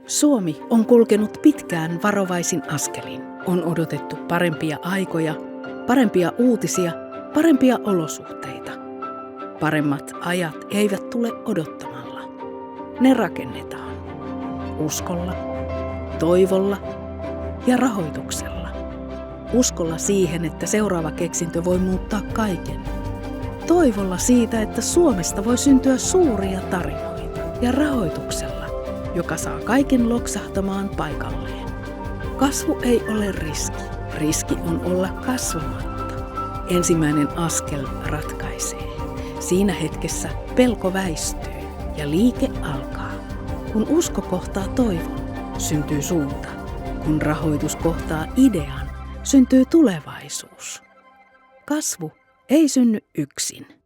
Suomi on kulkenut pitkään varovaisin askelin. On odotettu parempia aikoja, parempia uutisia, parempia olosuhteita. Paremmat ajat eivät tule odottamalla. Ne rakennetaan. Uskolla, toivolla ja rahoituksella. Uskolla siihen, että seuraava keksintö voi muuttaa kaiken. Toivolla siitä, että Suomesta voi syntyä suuria tarinoita. Ja rahoituksella, joka saa kaiken loksahtamaan paikalleen. Kasvu ei ole riski. Riski on olla kasvamatta. Ensimmäinen askel ratkaisee. Siinä hetkessä pelko väistyy ja liike alkaa. Kun usko kohtaa toivon, syntyy suunta. Kun rahoitus kohtaa idean, syntyy tulevaisuus. Kasvu ei synny yksin.